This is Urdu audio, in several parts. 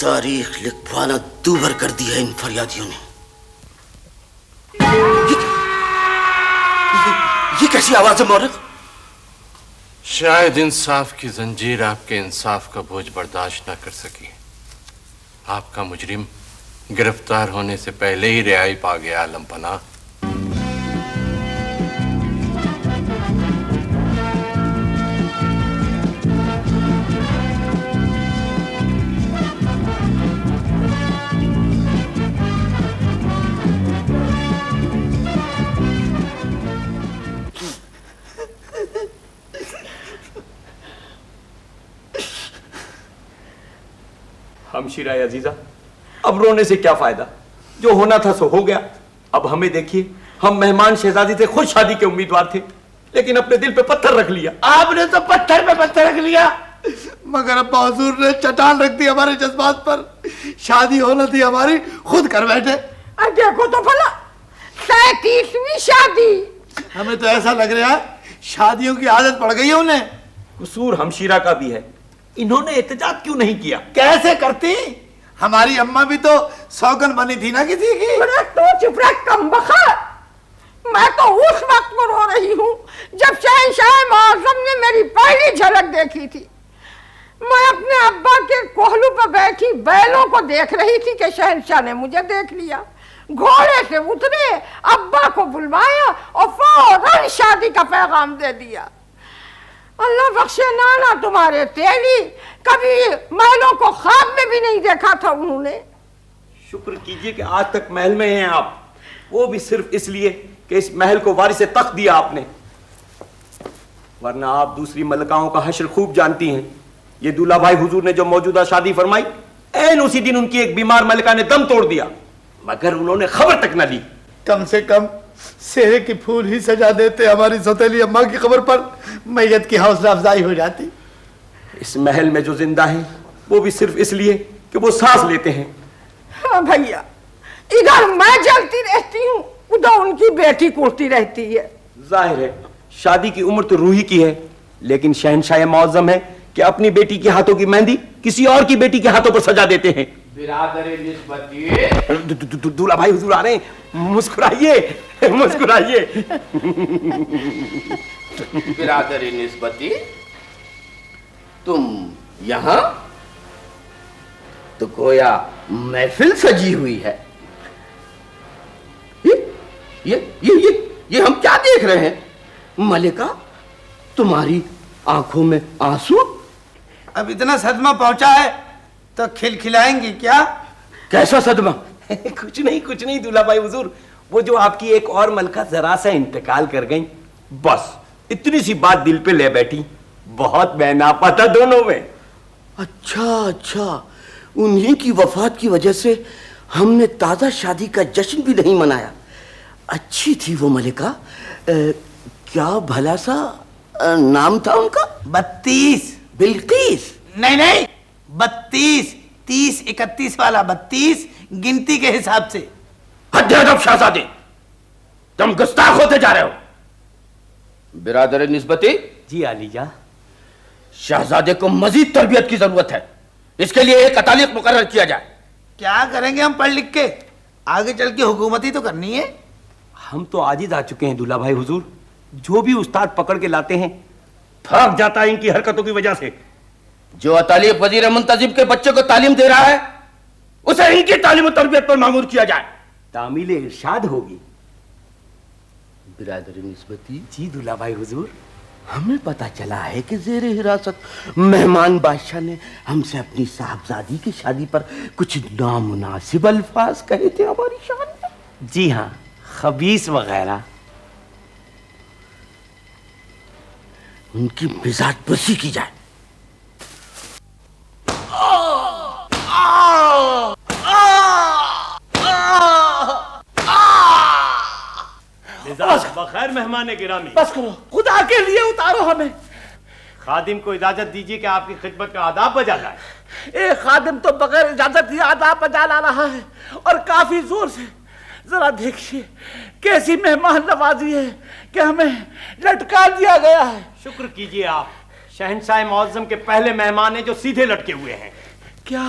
تاریخ لکھوانا دوبر کر دیا ان فریادیوں نے. یہ کیسی آواز ہے مورخ؟ شاید انصاف کی زنجیر آپ کے انصاف کا بوجھ برداشت نہ کر سکی. آپ کا مجرم گرفتار ہونے سے پہلے ہی رہائی پا گیا. عالم پناہ، ہمشیرہ عزیزہ، اب رونے سے کیا فائدہ؟ جو ہونا تھا سو ہو گیا. اب ہمیں دیکھیے، ہم مہمان شہزادی سے خود شادی کے امیدوار تھے، لیکن اپنے دل پہ پتھر رکھ لیا. آپ نے تو پتھر پہ پتھر رکھ لیا، مگر ابا حضور نے چٹان رکھ دی ہمارے جذبات پر. شادی ہونا تھی ہماری، خود کر بیٹھے. دیکھو تو بھلا 37ویں شادی. ہمیں تو ایسا لگ رہا ہے شادیوں کی عادت پڑ گئی ہے انہیں. قصور ہمشیرہ کا بھی ہے. انہوں نے احتجاج کیوں نہیں کیا؟ کیسے کرتی؟ ہماری اماں بھی تو سوگن بنی تھی نا کسی کی. تو چپ رہ کمبخت. میں تو اس وقت میں رو رہی ہوں جب شہنشاہ معظم نے میری پہلی جھلک دیکھی تھی. میں اپنے ابا کے کوہلو پہ بیٹھی بیلوں کو دیکھ رہی تھی کہ شہنشاہ نے مجھے دیکھ لیا. گھوڑے سے اترے، ابا کو بلوایا اور فوراً شادی کا پیغام دے دیا. اللہ بخشے نانا تمہارے تیلی، کبھی محلوں کو خواب میں بھی نہیں دیکھا تھا انہوں نے. شکر کیجئے کہ آج تک محل میں ہیں آپ، وہ بھی صرف اس لیے کہ اس محل کو وارث تخت دیا آپ نے، ورنہ آپ دوسری ملکاؤں کا حشر خوب جانتی ہیں. یہ دولہا بھائی حضور نے جو موجودہ شادی فرمائی، عین اسی دن ان کی ایک بیمار ملکہ نے دم توڑ دیا، مگر انہوں نے خبر تک نہ لی. کم سے کم سیرے کی پھول ہی سجا دیتے ہماری سوتیلی اماں کی خبر پر، میت کی حوصلہ افزائی ہو جاتی. اس محل میں جو زندہ ہیں وہ بھی صرف اس لیے کہ وہ سانس لیتے ہیں. ہاں بھیا، ادھر میں جلتی رہتی ہوں، ادھر ان کی بیٹی کوڑتی رہتی ہے. ظاہر ہے شادی کی عمر تو روحی کی ہے، لیکن شہنشاہ معظم ہے کہ اپنی بیٹی کے ہاتھوں کی مہندی کسی اور کی بیٹی کے ہاتھوں پر سجا دیتے ہیں. برادر نسبتی، دولہا بھائی حضور آ رہے ہیں، مسکرائیے مسکرائیے. برادر نسبتی، تم یہاں؟ تو گویا محفل سجی ہوئی ہے. یہ ہم کیا دیکھ رہے ہیں؟ ملکہ، تمہاری آنکھوں میں آنسو؟ اب اتنا صدمہ پہنچا ہے تو کھلائیں گی کیا؟ کیسا صدمہ؟ کچھ نہیں دولہا بھائی حضور، وہ جو آپ کی ایک اور ملکہ ذرا سا انتقال کر گئیں، بس اتنی سی بات دل پہ لے بیٹھی. بہت بیناپا تھا دونوں میں. اچھا، انہی کی وفات کی وجہ سے ہم نے تازہ شادی کا جشن بھی نہیں منایا. اچھی تھی وہ ملکہ. کیا بھلا سا نام تھا ان کا؟ 32. بلقیس؟ نہیں 32، 30 31 والا 32 گنتی کے حساب سے. حد ادب شہزادے، تم گستاخ ہوتے جا رہے ہو. برادر نسبتی، جی علی جان، شہزادے کو مزید تربیت کی ضرورت ہے. اس کے لیے ایک اتالیق مقرر کیا جائے. کیا کریں گے ہم پڑھ لکھ کے؟ آگے چل کے حکومت ہی تو کرنی ہے. ہم تو عاجز آ چکے ہیں دولہا بھائی حضور. جو بھی استاد پکڑ کے لاتے ہیں بھاگ جاتا ہے ان کی حرکتوں کی وجہ سے. جو اتالیق وزیر منتظم کے بچے کو تعلیم دے رہا ہے، اسے ان کی تعلیم و تربیت پر مامور کیا جائے. تعمیل ارشاد ہوگی. برادر نسبتی، جی دولہا بھائی حضور، ہمیں پتا چلا ہے کہ زیر حراست مہمان بادشاہ نے ہم سے اپنی صاحبزادی کی شادی پر کچھ نامناسب الفاظ کہے تھے ہماری شان میں. جی ہاں، خبیث وغیرہ. ان کی مزاج پرسی کی جائے. بخیر مہمان گرامی، بس کرو، خدا کے لیے اتارو ہمیں. خادم کو اجازت دیجیے کہ آپ کی خدمت کا آداب بجا لائے. ایک خادم تو بغیر اجازت ہی آداب بجا لا رہا ہے، اور کافی زور سے. ذرا دیکھیے کیسی مہمان نوازی ہے کہ ہمیں لٹکا دیا گیا ہے. شکر کیجیے آپ، شہنشاہ معظم کے پہلے مہمان ہیں جو سیدھے لٹکے ہوئے ہیں. کیا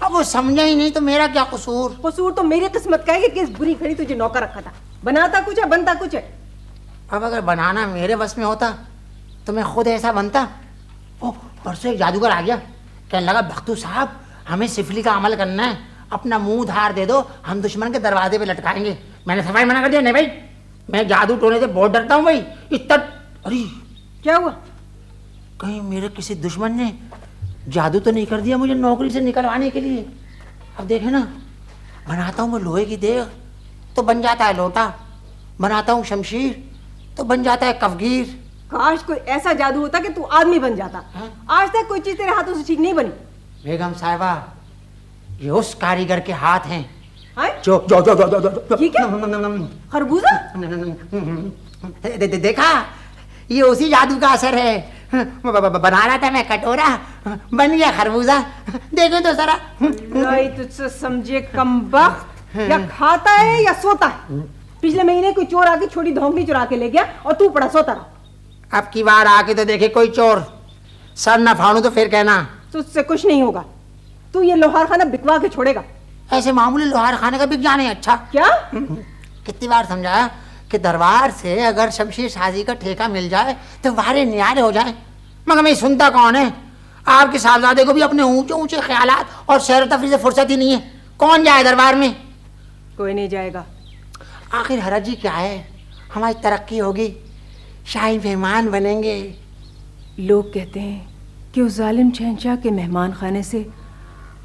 اب وہ سمجھا ہی نہیں تو میرا کیا قصور؟ قصور تو میری قسمت کا ہے کہ کس بری گھڑی تجھے نوکر رکھا تھا. بناتا کچھ ہے بنتا کچھ ہے. اب اگر بنانا میرے بس میں ہوتا تو میں خود ایسا بنتا. پرسوں ایک جادوگر آ گیا, کہنے لگا بختو صاحب ہمیں سفلی کا عمل کرنا ہے, اپنا منہ دھار دے دو, ہم دشمن کے دروازے پہ لٹکائیں گے. میں نے صفائی منع کر دیا, نہیں بھائی میں جادو ٹونے سے بہت ڈرتا ہوں بھائی. اتنا ارے کیا ہوا؟ کہیں میرے کسی دشمن نے جادو تو نہیں کر دیا مجھے نوکری سے نکلوانے کے لیے؟ اب دیکھیں نا, بناتا ہوں میں لوہے کی دیگ تو بن جاتا ہے لوٹا, بناتا ہوں شمشیر تو بن جاتا ہے کفگیر. کاش کوئی ایسا جادو ہوتا کہ تو آدمی بن جاتا. آج تک کوئی چیز تیرے ہاتھوں سے ٹھیک نہیں بنی. بیگم صاحبہ یہ اس کاریگر کے ہاتھ ہیں جو خربوزہ. دیکھا, یہ اسی جادو کا اثر ہے. بنا رہا تھا میں کٹورا, بن گیا خربوزہ. دیکھو تو ذرا. نہیں تجھ سے سمجھے کمبخت, یا کھاتا ہے یا سوتا ہے. پچھلے مہینے کوئی چور آ کے چھوٹی دھونکڑی چرا کے لے گیا اور تو پڑا سوتا رہا. اب کی بار آ کے تو دیکھے کوئی چور, سر نہ پھاڑوں تو پھر کہنا. تجھ سے کچھ نہیں ہوگا, تو یہ لوہار خانہ بکوا کے چھوڑے گا. ایسے معمولی لوہار خانے کا بک جانے. اچھا کیا کتنی بار سمجھایا کہ دربار سے اگر شمشیر سازی کا ٹھیکہ مل جائے تو وارے نیارے ہو جائیں, مگر میں سنتا کون ہے؟ آپ کے صاحبزادے کو بھی اپنے اونچے اونچے خیالات اور سیر و تفریح سے فرصت ہی نہیں ہے. کون جائے دربار میں؟ کوئی نہیں جائے گا. آخر حرج جی کیا ہے, ہماری ترقی ہوگی, شاہی مہمان بنیں گے. لوگ کہتے ہیں کہ اس ظالم شہنشاہ کے مہمان خانے سے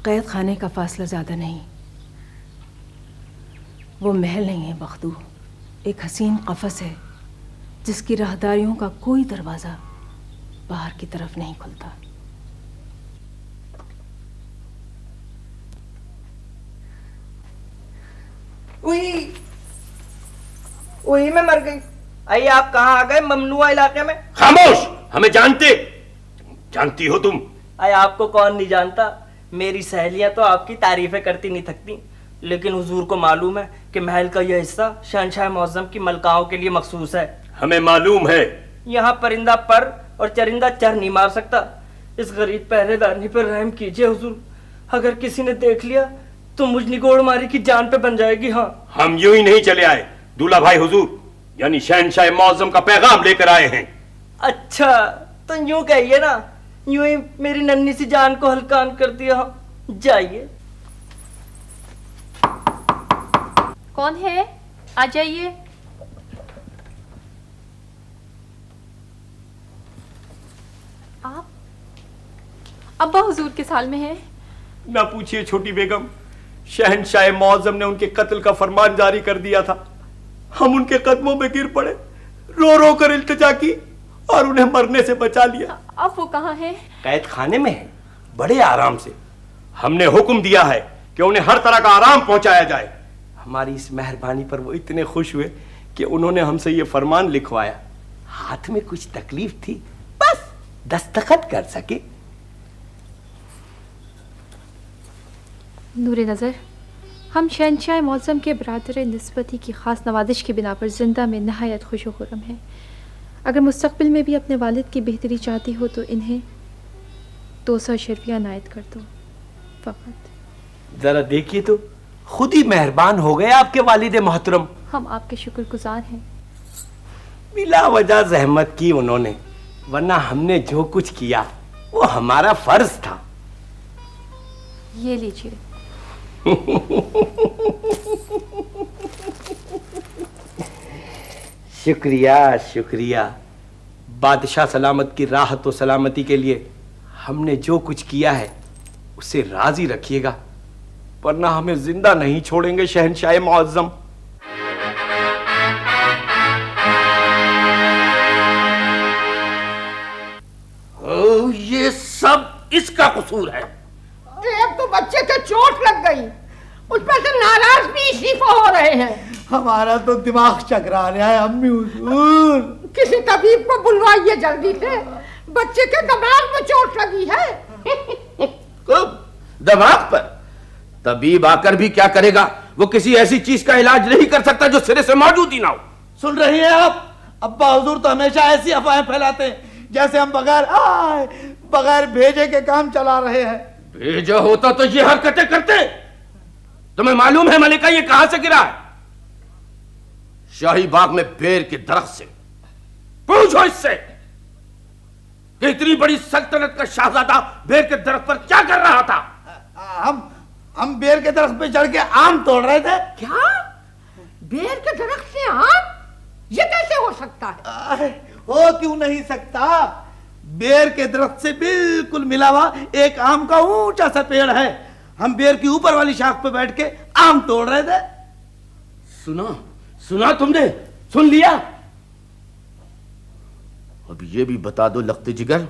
قید خانے کا فاصلہ زیادہ نہیں. وہ محل نہیں ہے بختو, ایک حسین قفس ہے جس کی راہداریوں کا کوئی دروازہ باہر کی طرف نہیں کھلتا. وہی میں مر گئی. آئیے آپ کہاں آ گئے ممنوعہ علاقے میں؟ خاموش, ہمیں جانتی ہو تم. آئے آپ کو کون نہیں جانتا, میری سہیلیاں تو آپ کی تعریفیں کرتی نہیں تھکتی, لیکن حضور کو معلوم ہے کہ محل کا یہ حصہ شہنشاہ معظم کی ملکاؤں کے لیے مخصوص ہے. ہمیں معلوم ہے. یہاں پرندہ پر اور چرندہ چر نہیں مار سکتا. اس غریب پہرے دارنی پر رحم کیجئے حضور, اگر کسی نے دیکھ لیا تو مجھ نگوڑ ماری کی جان پہ بن جائے گی. ہاں ہم یوں ہی نہیں چلے آئے, دولہا بھائی حضور یعنی شہنشاہ معظم کا پیغام لے کر آئے ہیں. اچھا تو یوں کہیے نا, یوں ہی میری ننھی سی جان کو ہلکان کر دیا. جائیے. کون ہے؟ آ جائیے. آپ ابا حضور کے سال میں ہیں؟ نہ پوچھئے چھوٹی بیگم, شہنشاہ معظم نے ان کے قتل کا فرمان جاری کر دیا تھا. ہم ان کے قدموں میں گر پڑے, رو رو کر التجا کی اور انہیں مرنے سے بچا لیا. اب وہ کہاں ہیں؟ قید خانے میں ہیں, بڑے آرام سے. ہم نے حکم دیا ہے کہ انہیں ہر طرح کا آرام پہنچایا جائے. ہماری اس مہربانی پر وہ اتنے خوش ہوئے کہ انہوں نے ہم سے یہ فرمان لکھوایا. ہاتھ میں کچھ تکلیف تھی, بس دستخط کر سکے. نور نظر, ہم شہنشاہ معظم کے برادر نسبتی کی خاص نوازش کی بنا پر زندہ میں نہایت خوش و خرم ہیں. اگر مستقبل میں بھی اپنے والد کی بہتری چاہتی ہو تو انہیں 200 اشرفیہ عنایت کر دو فقط. ذرا دیکھیے تو, خود ہی مہربان ہو گئے آپ کے والد محترم. ہم آپ کے شکر گزار ہیں. بلا وجہ زحمت کی انہوں نے, ورنہ ہم نے جو کچھ کیا وہ ہمارا فرض تھا. یہ لیجیے. شکریہ شکریہ. بادشاہ سلامت کی راحت و سلامتی کے لیے ہم نے جو کچھ کیا ہے اسے راضی رکھیے گا, ورنہ ہمیں زندہ نہیں چھوڑیں گے شہنشاہ معظم. یہ سب اس کا قصور ہے. ایک تو بچے کے چوٹ لگ گئی, اس پر سے ناراض بھی اسی کو ہو رہے ہیں. ہمارا تو دماغ چکرا رہا ہے امی حضور. کسی طبیب کو بلوائیے جلدی سے, بچے کے دماغ میں چوٹ لگی ہے. دماغ پر طبیب آ کر بھی کیا کرے گا؟ وہ کسی ایسی چیز کا علاج نہیں کر سکتا جو سرے سے موجود ہی نہ ہو. سن رہی ہیں آپ, ابا حضور تو ہمیشہ ایسی افواہیں پھیلاتے ہیں جیسے ہم بغیر بھیجے کے کام چلا رہے ہیں. بھیجا ہوتا تو یہ حرکتیں کرتے؟ تمہیں معلوم ہے ملکہ یہ کہاں سے گرا ہے؟ شاہی باغ میں بیر کے درخت سے۔ پوچھو اس سے کہ اتنی بڑی سلطنت کا شہزادہ بیر کے درخت پر کیا کر رہا تھا؟ ہم بیر کے درخت پہ چڑھ کے آم توڑ رہے تھے۔ کیا بیر کے درخت سے آم؟ یہ کیسے ہو سکتا ہے؟ ہو کیوں نہیں سکتا؟ بیر کے درخت سے بالکل ملا ہوا ایک آم کا اونچا سا پیڑ ہے، ہم بیر کی اوپر والی شاخ پہ بیٹھ کے آم توڑ رہے تھے۔ سنا تم نے؟ سن لیا؟ اب یہ بھی بتا دو لخت جگر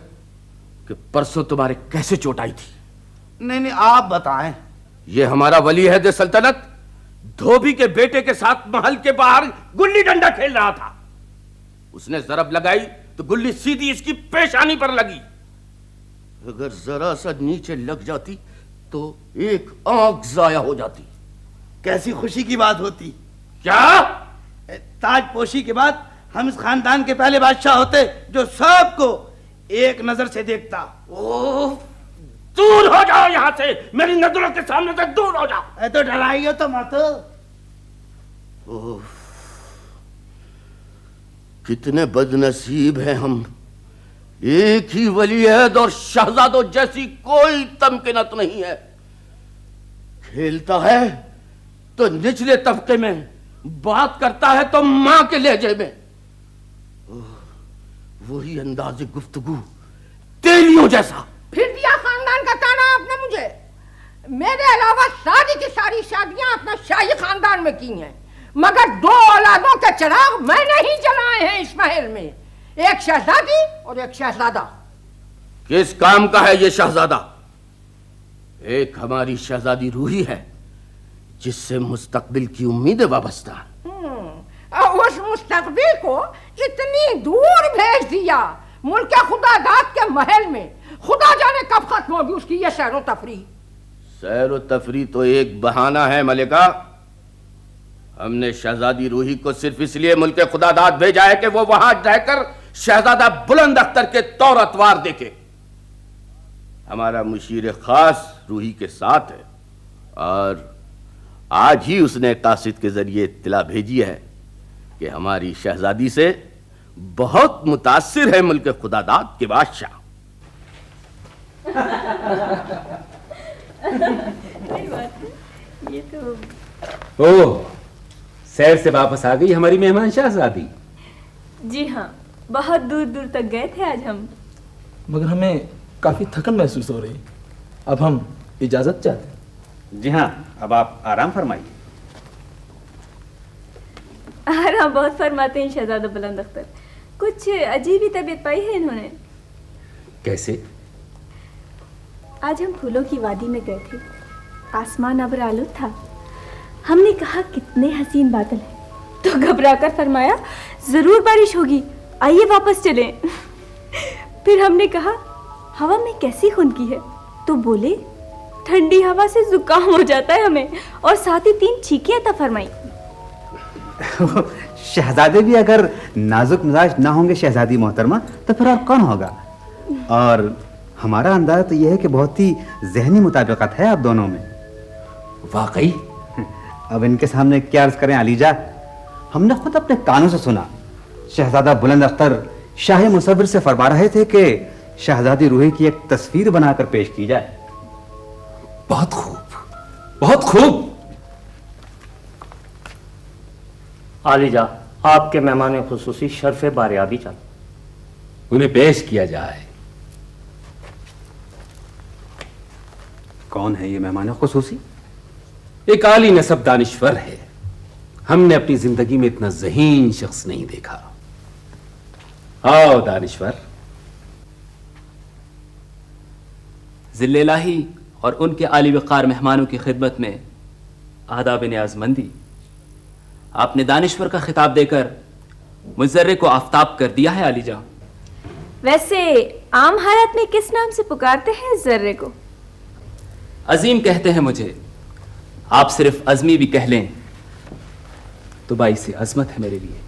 کہ پرسوں تمہارے کیسے چوٹ آئی تھی؟ نہیں آپ بتائیں۔ یہ ہمارا ولی عہد سلطنت دھوبی کے بیٹے کے ساتھ محل کے باہر گلی ڈنڈا کھیل رہا تھا۔ اس نے ضرب لگائی تو گلی سیدھی اس کی پیشانی پر لگی۔ اگر ذرا سا نیچے لگ جاتی تو ایک آنکھ ضائع ہو جاتی۔ کیسی خوشی کی بات ہوتی۔ کیا؟ تاج پوشی کے بعد ہم اس خاندان کے پہلے بادشاہ ہوتے جو سب کو ایک نظر سے دیکھتا۔ دور ہو جاؤ یہاں سے، میری نظروں کے سامنے سے دور ہو جاؤ۔ تو ڈرائیے تو مت۔ کتنے بد نصیب ہیں ہم، ایک ہی ولی عہد اور شہزادوں جیسی کوئی تمکنت نہیں ہے۔ کھیلتا ہے تو نچلے طبقے میں، بات کرتا ہے تو ماں کے لہجے میں، وہی انداز گفتگو تیلیوں جیسا۔ پھر دیا خاندان کا تانا آپ نے مجھے۔ میرے علاوہ ساری کی ساری شادیاں اپنا شاہی خاندان میں کی ہیں، مگر 2 اولادوں کے چراغ میں نے ہی جلائے ہیں اس محل میں، ایک شہزادی اور ایک شہزادہ۔ کس کام کا ہے یہ شہزادہ؟ ایک ہماری شہزادی روحی ہے جس سے مستقبل کی امیدیں وابستہ ہیں۔ اس مستقبل کو اتنی دور بھیج دیا، ملک خدا داد کے محل میں، خدا جانے کب ختم ہوگی اس کی یہ سیر و تفریح۔ سیر و تفریح تو ایک بہانہ ہے ملکہ۔ ہم نے شہزادی روحی کو صرف اس لیے ملک خدا داد بھیجا ہے کہ وہ وہاں رہ کر شہزادہ بلند اختر کے طور اتوار دیکھے۔ ہمارا مشیر خاص روحی کے ساتھ ہے، اور آج ہی اس نے قاصد کے ذریعے اطلاع بھیجی ہے کہ ہماری شہزادی سے بہت متاثر ہے ملک خدا داد کے بادشاہ۔ سیر سے واپس آ گئی ہماری مہمان شہزادی؟ جی ہاں، بہت دور دور تک گئے تھے آج ہم، مگر ہمیں کافی تھکن محسوس ہو رہی، اب ہم اجازت چاہتے ہیں۔ جی ہاں، اب آپ آرام فرمائیے۔ آرام بہت فرماتے ہیں شہزادہ بلند اختر، کچھ عجیب ہی طبیعت پائی ہے انہوں نے۔ کیسے؟ آج ہم پھولوں کی وادی میں گئے تھے، آسمان ابر آلود تھا، ہم نے کہا کتنے حسین بادل ہیں، تو گھبرا کر فرمایا ضرور بارش ہوگی، آئیے واپس چلیں۔ پھر ہم نے کہا ہوا میں کیسی خنکی ہے، تو بولے ٹھنڈی ہوا سے زکام ہو جاتا ہے ہمیں، اور ساتھ ہی 3 چھینکیں عطا فرمائی۔ شہزادے بھی اگر نازک مزاج نہ ہوں گے شہزادی محترمہ تو پھر اور کون ہوگا؟ اور ہمارا اندازہ تو یہ ہے کہ بہت ہی ذہنی مطابقت ہے آپ دونوں میں۔ واقعی؟ اب ان کے سامنے کیا عرض کریں علیجا، ہم نے خود اپنے کانوں سے سنا، شہزادہ بلند اختر شاہ مصور سے فرما رہے تھے کہ شہزادی روحی کی ایک تصویر بنا کر پیش کی جائے۔ بہت خوب، بہت خوب۔ عالیجا، آپ کے مہمان خصوصی شرف باریابی چاہتے، انہیں پیش کیا جائے۔ کون ہے یہ مہمان خصوصی؟ ایک عالی نسب دانشور ہے، ہم نے اپنی زندگی میں اتنا ذہین شخص نہیں دیکھا۔ آؤ دانشور۔ ذل الہی اور ان کے عالی وقار مہمانوں کی خدمت میں آداب نیازمندی، آپ نے دانشور کا خطاب دے کر مضرے کو آفتاب کر دیا ہے علی جان۔ ویسے عام حالت میں کس نام سے پکارتے ہیں ذرے کو؟ عظیم کہتے ہیں مجھے، آپ صرف عظمی بھی کہہ لیں تو باعث عظمت ہے میرے لیے۔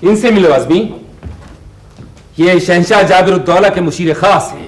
ان سے ملو عظمی، یہ شہنشاہ جابر الدولہ کے مشیر خاص ہیں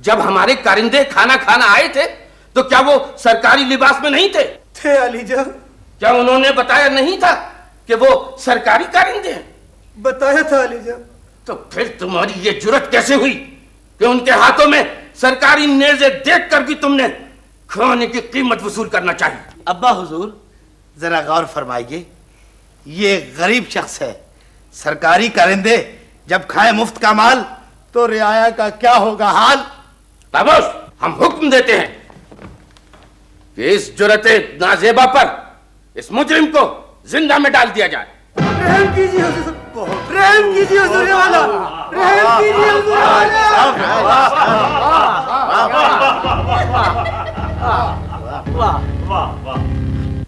جب ہمارے کارندے کھانا کھانا آئے تھے تو کیا وہ سرکاری لباس میں نہیں تھے علی جان؟ کیا انہوں نے بتایا نہیں تھا کہ وہ سرکاری کارندے ہیں؟ بتایا تھا علی جان۔ تو پھر تمہاری یہ جرت کیسے ہوئی کہ ان کے ہاتھوں میں سرکاری نیزے دیکھ کر بھی تم نے کھانے کی قیمت وصول کرنا چاہیے؟ ابا حضور ذرا غور فرمائیے، یہ غریب شخص ہے، سرکاری کارندے جب کھائے مفت کا مال تو رعایا کا کیا ہوگا حال؟ خاموش! ہم حکم دیتے ہیں کہ اس جرت نازیبا پر اس مجرم کو زندہ میں ڈال دیا جائے۔ رحم کیجیے حضور، رحم کیجیے حضور والا، رحم کیجیے حضور والا۔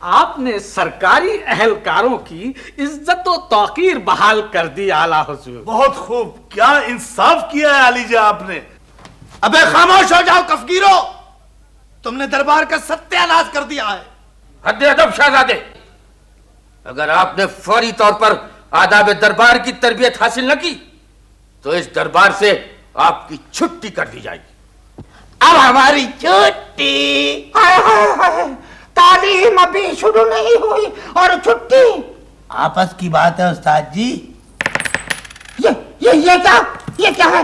آپ نے سرکاری اہلکاروں کی عزت و توقیر بحال کر دی اعلیٰ حضور۔ بہت خوب، کیا انصاف کیا ہے علی جان آپ نے۔ ابے خاموش ہو جاؤ کفگیرو، تم نے دربار کا ستیہ ناش کر دیا ہے۔ حد ادب شہزادے، اگر آپ نے فوری طور پر آداب دربار کی تربیت حاصل نہ کی تو اس دربار سے آپ کی چھٹی کر دی جائے گی۔ اب ہماری چھٹی، تعلیم ابھی شروع نہیں ہوئی اور چھٹی؟ آپس کی بات ہے استاد جی۔ یہ کیا ہے؟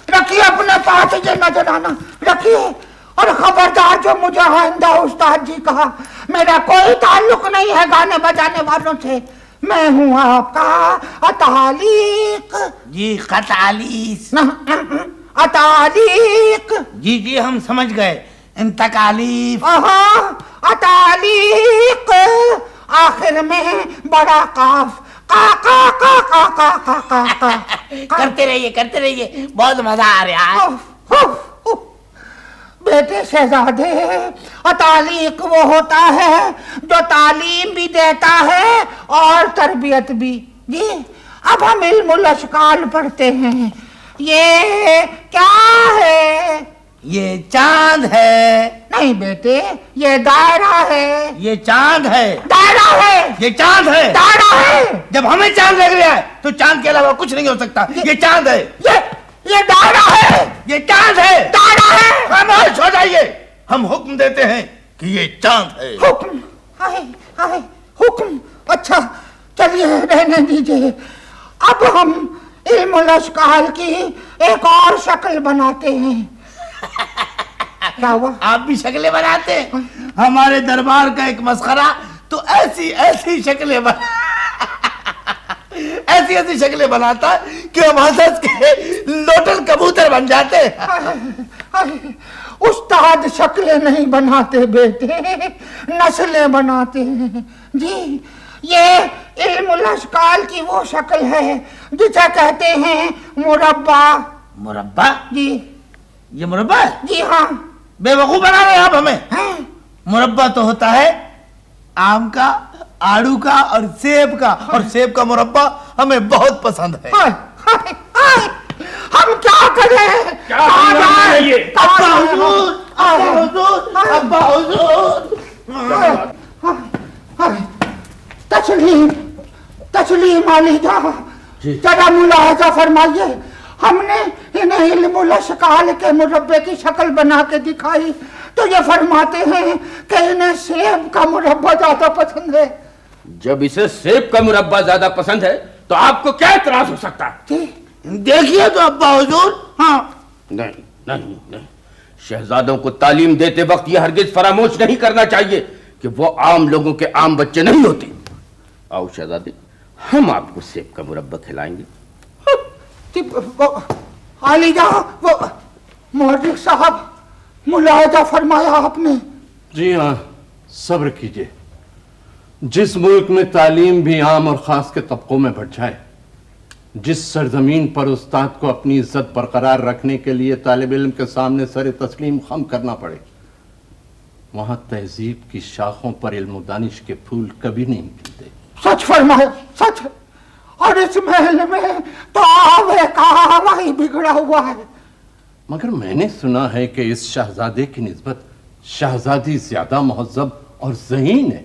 رکھیے اپنے پاس، یہ نہ جلانا، رکھیے۔ اور خبردار جو مجھے آئندہ استاد جی کہا، میرا کوئی تعلق نہیں ہے گانے بجانے والوں سے، میں ہوں آپ کا اتالیق۔ جی قطالیس، اتالیق۔ جی ہم سمجھ گئے، ان تکالیف۔ اتالیق، آخر میں بڑا قاف، کرتے رہیے، بہت مزہ آ رہا ہے۔ بیٹے شہزادے، اتالیق وہ ہوتا ہے جو تعلیم بھی دیتا ہے اور تربیت بھی۔ جی اب ہم علم الاشکال پڑھتے ہیں، یہ کیا ہے؟ یہ چاند ہے۔ نہیں بیٹے، یہ دائرہ ہے۔ یہ چاند ہے۔ دائرہ ہے۔ یہ چاند ہے۔ دائرہ ہے۔ جب ہمیں چاند لگ رہا ہے تو چاند کے علاوہ کچھ نہیں ہو سکتا۔ یہ چاند ہے۔ یہ دائرہ ہے۔ یہ چاند ہے۔ دائرہ ہے۔ خاموش ہو جائیے، ہم حکم دیتے ہیں کہ یہ چاند ہے۔ حکم؟ حکم؟ اچھا چلیے رہنے دیجیے، اب ہم علم الاشکال کی ایک اور شکل بناتے ہیں۔ کیا ہوا؟ آپ بھی شکلیں بناتے ہیں؟ ہمارے دربار کا ایک مسخرہ تو ایسی شکلیں ایسی شکلیں بناتا ہے کہ ہم ہنس کے لوٹل کبوتر بن جاتے ہیں۔ استاد شکلیں نہیں بناتے بیٹے، نسلیں بناتے ہیں۔ جی یہ علم الاشکال کی وہ شکل ہے جسے کہتے ہیں مربع۔ مربع؟ جی یہ مربع ہے؟ جی ہاں۔ بے وقوف بنا رہے ہیں آپ ہمیں۔ مربع تو ہوتا ہے آم کا، آڑو کا اور سیب کا، اور سیب کا مربع ہمیں بہت پسند ہے۔ ہم کیا کریں؟ ابا حضور، تسلیم علی جان، ذرا ملاحظہ فرمائیے، ہم نے انہیں علم الاشکال کے مربع کی شکل بنا کے دکھائی تو یہ فرماتے ہیں کہ انہیں سیب کا مربع زیادہ پسند ہے۔ جب اسے سیب کا مربع زیادہ پسند ہے تو آپ کو کیا اعتراض ہو سکتا ہے؟ دیکھیے تو ابا حضور۔ ہاں نہیں، شہزادوں کو تعلیم دیتے وقت یہ ہرگز فراموش نہیں کرنا چاہیے کہ وہ عام لوگوں کے عام بچے نہیں ہوتے۔ آؤ شہزادے، ہم آپ کو سیب کا مربع کھلائیں گے۔ علی جان، وہ مورخ صاحب، ملاحظہ فرمایا آپ نے؟ جی ہاں، صبر کیجئے۔ جس ملک میں تعلیم بھی عام اور خاص کے طبقوں میں بڑھ جائے، جس سرزمین پر استاد کو اپنی عزت برقرار رکھنے کے لیے طالب علم کے سامنے سر تسلیم خم کرنا پڑے، وہاں تہذیب کی شاخوں پر علم و دانش کے پھول کبھی نہیں کھلتے۔ سچ فرمایا، سچ۔ اور اس محل میں تو آوے کا وہی بگڑا ہوا ہے۔ مگر میں نے سنا ہے کہ اس شہزادے کی نسبت شہزادی زیادہ مہذب اور ذہین ہے۔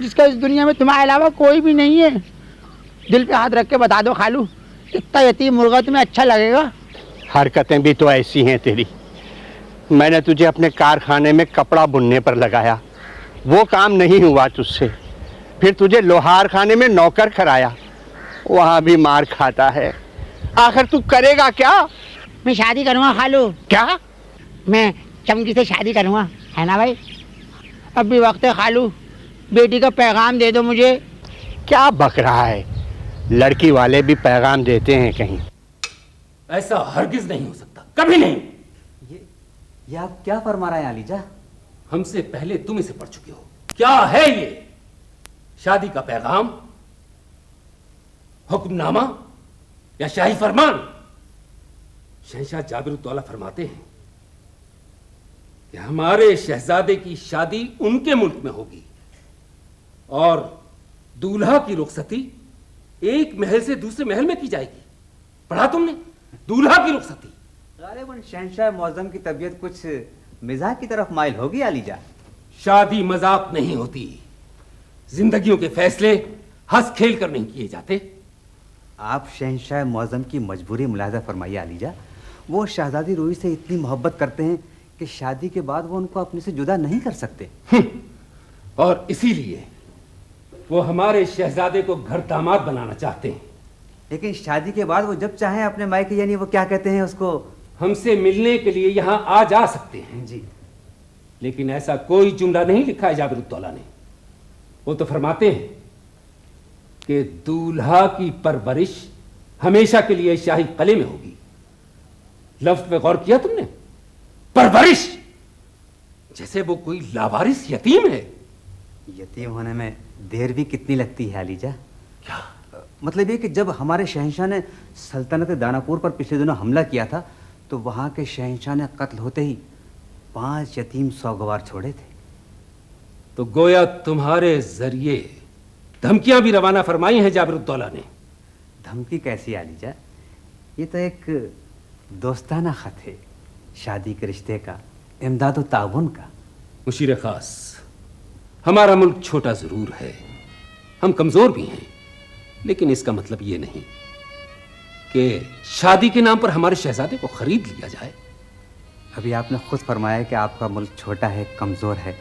جس کا اس دنیا میں تمہارے علاوہ کوئی بھی نہیں ہے. دل پہ ہاتھ رکھ کے بتا دو خالو, اتنا یتیم مرغا تمہیں اچھا لگے گا؟ حرکتیں بھی تو ایسی ہیں تیری. میں نے تجھے اپنے کارخانے میں کپڑا بننے پر لگایا, وہ کام نہیں ہوا تجھ سے. پھر تجھے لوہار خانے میں نوکر کرایا, وہاں بھی مار کھاتا ہے. آخر تو کرے گا کیا؟ میں شادی کروں گا خالو. کیا؟ میں چمکی سے شادی کروں گا, ہے نا بھائی؟ اب بھی وقت ہے خالو, بیٹی کا پیغام دے دو مجھے. کیا بک رہا ہے؟ لڑکی والے بھی پیغام دیتے ہیں کہیں. ایسا ہرگز نہیں ہو سکتا, کبھی نہیں. یہ آپ کیا فرما رہے ہیں علی جا؟ ہم سے پہلے تم اسے پڑھ چکے ہو. کیا ہے یہ؟ شادی کا پیغام, حکم نامہ یا شاہی فرمان؟ شہنشاہ جابر الدولہ فرماتے ہیں کہ ہمارے شہزادے کی شادی ان کے ملک میں ہوگی اور دولہا کی رخصتی ایک محل سے دوسرے محل میں کی جائے گی. پڑھا تم نے؟ دولہا کی رخصتی. غالباً شہنشاہ معظم کی طبیعت کچھ مزاح کی طرف مائل ہوگی علی جا. شادی مذاق نہیں ہوتی, زندگیوں کے فیصلے ہنس کھیل کر نہیں کیے جاتے. آپ شہنشاہ معظم کی مجبوری ملاحظہ فرمائیے علی جا. وہ شہزادی روحی سے اتنی محبت کرتے ہیں کہ شادی کے بعد وہ ان کو اپنے سے جدا نہیں کر سکتے. اور اسی لیے وہ ہمارے شہزادے کو گھر داماد بنانا چاہتے ہیں. لیکن شادی کے بعد وہ جب چاہیں اپنے مائکے, یعنی وہ کیا کہتے ہیں اس کو, ہم سے ملنے کے لیے یہاں آ جا سکتے ہیں. جی, لیکن ایسا کوئی جملہ نہیں لکھا ہے جابر الدولہ نے. وہ تو فرماتے ہیں کہ دولہا کی پرورش ہمیشہ کے لیے شاہی قلعے میں ہوگی. لفظ پہ غور کیا تم نے؟ پرورش, جیسے وہ کوئی لاوارث یتیم ہے. یتیم ہونے میں دیر بھی کتنی لگتی ہے علی جا. کیا مطلب یہ کہ جب ہمارے شہنشاہ نے سلطنت داناپور پر پچھلے دنوں حملہ کیا تھا تو وہاں کے شہنشاہ نے قتل ہوتے ہی 5 یتیم سوگوار چھوڑے تھے. تو گویا تمہارے ذریعے دھمکیاں بھی روانہ فرمائی ہیں جابر الدولہ نے. دھمکی کیسی علی جا؟ یہ تو ایک دوستانہ خط ہے, شادی کے رشتے کا, امداد و تعاون کا. مشیر خاص, ہمارا ملک چھوٹا ضرور ہے, ہم کمزور بھی ہیں, لیکن اس کا مطلب یہ نہیں کہ شادی کے نام پر ہمارے شہزادے کو خرید لیا جائے. ابھی آپ نے خود فرمایا کہ آپ کا ملک چھوٹا ہے, کمزور ہے,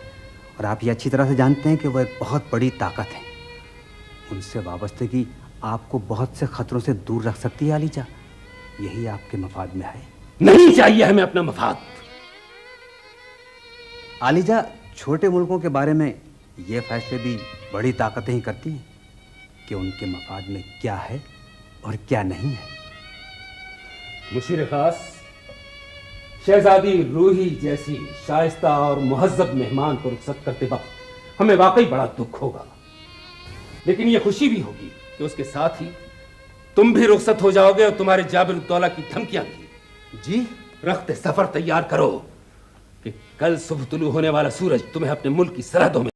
اور آپ یہ اچھی طرح سے جانتے ہیں کہ وہ ایک بہت بڑی طاقت ہے. ان سے وابستگی آپ کو بہت سے خطروں سے دور رکھ سکتی ہے علی جا. یہی آپ کے مفاد میں ہے. نہیں چاہیے ہمیں اپنا مفاد. علی جا, چھوٹے ملکوں کے بارے میں یہ فیصلے بھی بڑی طاقتیں ہی کرتی ہیں کہ ان کے مفاد میں کیا ہے اور کیا نہیں ہے. مشیر خاص, شہزادی روحی جیسی شائستہ اور مہذب مہمان کو رخصت کرتے وقت ہمیں واقعی بڑا دکھ ہوگا, لیکن یہ خوشی بھی ہوگی کہ اس کے ساتھ ہی تم بھی رخصت ہو جاؤ گے اور تمہارے جابر الدولہ کی دھمکیاں بھی. جی, رخت سفر تیار کرو کہ کل صبح طلوع ہونے والا سورج تمہیں اپنے ملک کی سرحدوں میں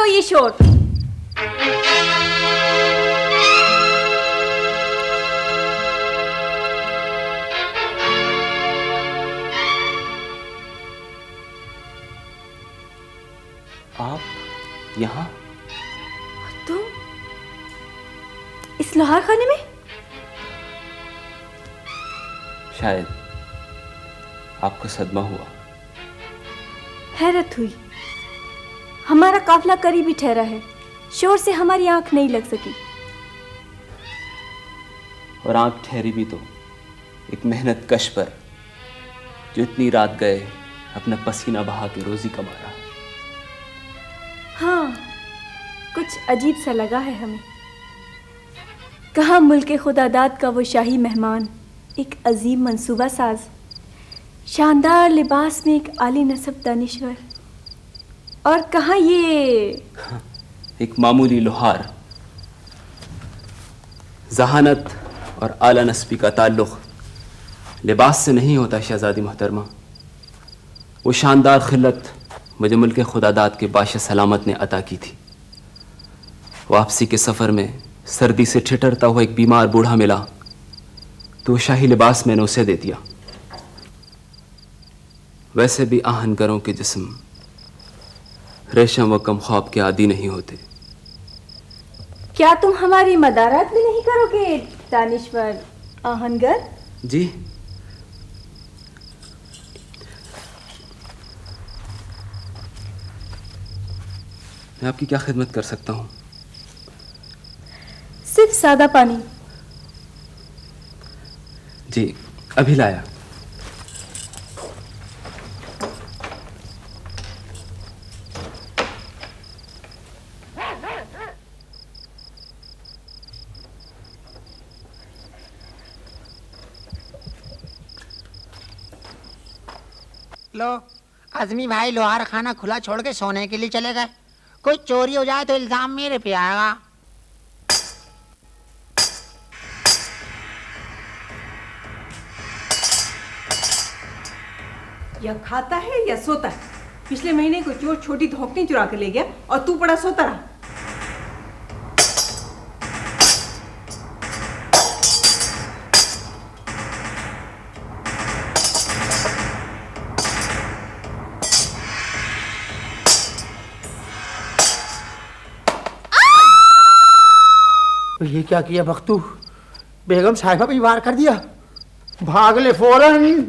ہو یہ شور؟ آپ یہاں؟ تم اس لوہار خانے میں؟ شاید آپ کو صدمہ ہوا۔ حیرت ہوئی، ہمارا قافلہ قریب ہی ٹھہرا ہے، شور سے ہماری آنکھ نہیں لگ سکی۔ اور آنکھ ٹھہری بھی تو ایک محنت کش پر جو اتنی رات گئے اپنا پسینہ بہا کے روزی کما رہا۔ ہاں، کچھ عجیب سا لگا ہے ہمیں۔ کہاں ملک خدا داد کا وہ شاہی مہمان، ایک عظیم منصوبہ ساز، شاندار لباس میں ایک عالی نسب دانشور، اور کہاں یہ ایک معمولی لوہار۔ ذہانت اور اعلیٰ نسبی کا تعلق لباس سے نہیں ہوتا شہزادی محترمہ۔ وہ شاندار خلت مجھے ملک خدا داد کے باش سلامت نے عطا کی تھی۔ واپسی کے سفر میں سردی سے ٹھٹرتا ہوا ایک بیمار بوڑھا ملا تو وہ شاہی لباس میں نے اسے دے دیا۔ ویسے بھی آہنگروں کے جسم ریشم و کم خواب کے عادی نہیں ہوتے۔ کیا تم ہماری مدارات بھی نہیں کرو گے دانشور آہنگر؟ جی، میں آپ کی کیا خدمت کر سکتا ہوں؟ صرف سادہ پانی۔ جی، ابھی لایا۔ لو، عزمی بھائی لوہار خانہ کھلا چھوڑ کے سونے کے لیے چلے گئے۔ کوئی چوری ہو جائے تو الزام میرے پہ آئے گا۔ یا کھاتا ہے یا سوتا ہے۔ پچھلے مہینے کوئی چور چھوٹی دھوکنی چرا کے لے گیا اور تو پڑا سوتا رہا۔ یہ کیا کیا بختو؟ بیگم صاحبہ پہ وار کر دیا۔ بھاگ لے فوراً۔